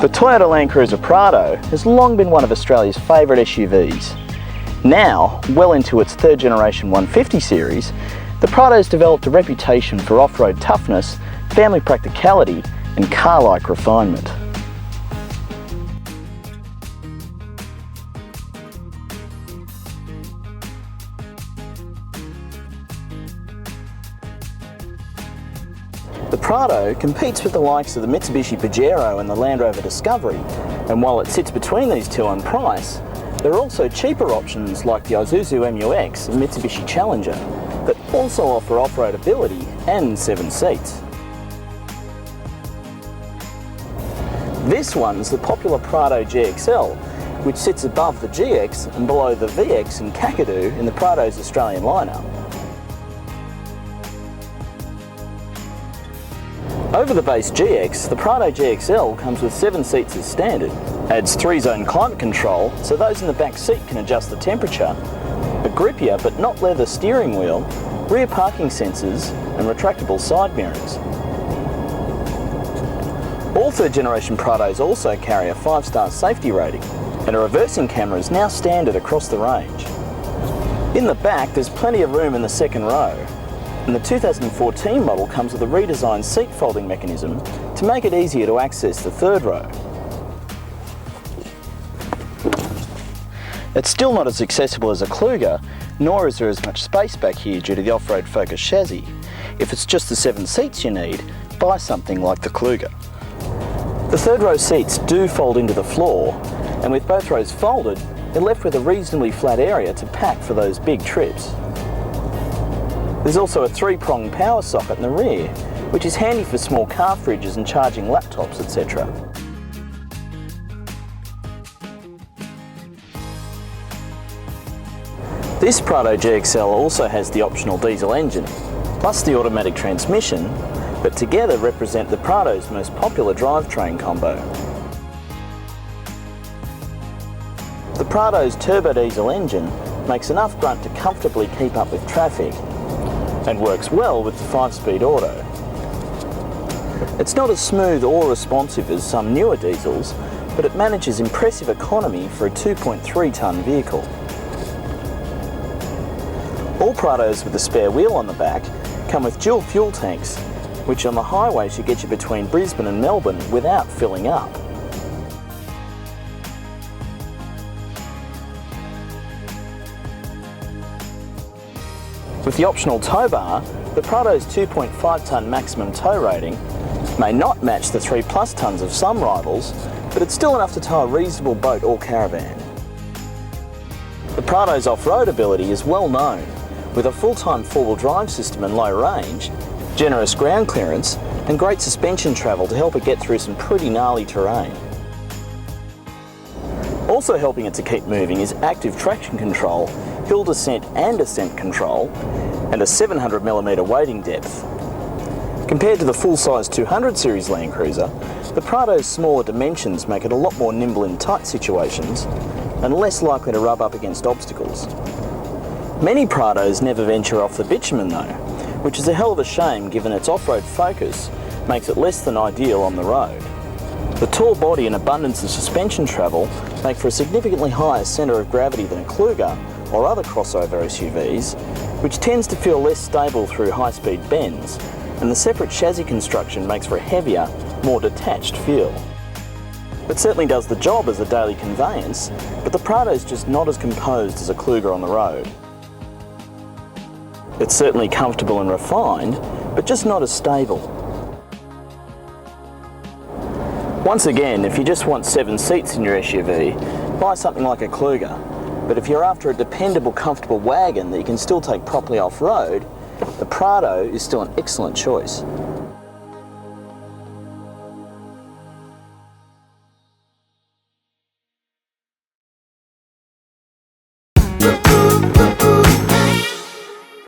The Toyota LandCruiser Prado has long been one of Australia's favourite SUVs. Now, well into its third generation 150 series, the Prado's developed a reputation for off-road toughness, family practicality and car-like refinement. The Prado competes with the likes of the Mitsubishi Pajero and the Land Rover Discovery, and while it sits between these two on price, there are also cheaper options like the Isuzu MU-X and Mitsubishi Challenger that also offer off-road ability and 7 seats. This one's the popular Prado GXL, which sits above the GX and below the VX and Kakadu in the Prado's Australian lineup. Over the base GX, the Prado GXL comes with 7 seats as standard, adds 3-zone climate control so those in the back seat can adjust the temperature, a grippier but not leather steering wheel, rear parking sensors and retractable side mirrors. All third generation Prados also carry a 5-star safety rating, and a reversing camera is now standard across the range. In the back there's plenty of room in the second row, and the 2014 model comes with a redesigned seat folding mechanism to make it easier to access the third row. It's still not as accessible as a Kluger, nor is there as much space back here due to the off-road focused chassis. If it's just the 7 seats you need, buy something like the Kluger. The third row seats do fold into the floor, and with both rows folded, you're left with a reasonably flat area to pack for those big trips. There's also a 3-prong power socket in the rear, which is handy for small car fridges and charging laptops, etc. This Prado GXL also has the optional diesel engine, plus the automatic transmission, but together represent the Prado's most popular drivetrain combo. The Prado's turbo diesel engine makes enough grunt to comfortably keep up with traffic, and works well with the 5-speed auto. It's not as smooth or responsive as some newer diesels, but it manages impressive economy for a 2.3-tonne vehicle. All Prados with a spare wheel on the back come with dual fuel tanks, which on the highway should get you between Brisbane and Melbourne without filling up. With the optional tow bar, the Prado's 2.5-tonne maximum tow rating may not match the 3+ tonnes of some rivals, but it's still enough to tow a reasonable boat or caravan. The Prado's off-road ability is well known, with a full-time 4-wheel drive system and low range, generous ground clearance and great suspension travel to help it get through some pretty gnarly terrain. Also helping it to keep moving is active traction control, hill descent and ascent control, and a 700mm wading depth. Compared to the full-size 200 series LandCruiser, the Prado's smaller dimensions make it a lot more nimble in tight situations and less likely to rub up against obstacles. Many Prados never venture off the bitumen though, which is a hell of a shame given its off-road focus makes it less than ideal on the road. The tall body and abundance of suspension travel make for a significantly higher centre of gravity than a Kluger or other crossover SUVs, which tends to feel less stable through high-speed bends, and the separate chassis construction makes for a heavier, more detached feel. It certainly does the job as a daily conveyance, but the Prado's just not as composed as a Kluger on the road. It's certainly comfortable and refined, but just not as stable. Once again, if you just want 7 seats in your SUV, buy something like a Kluger. But if you're after a dependable, comfortable wagon that you can still take properly off-road, the Prado is still an excellent choice.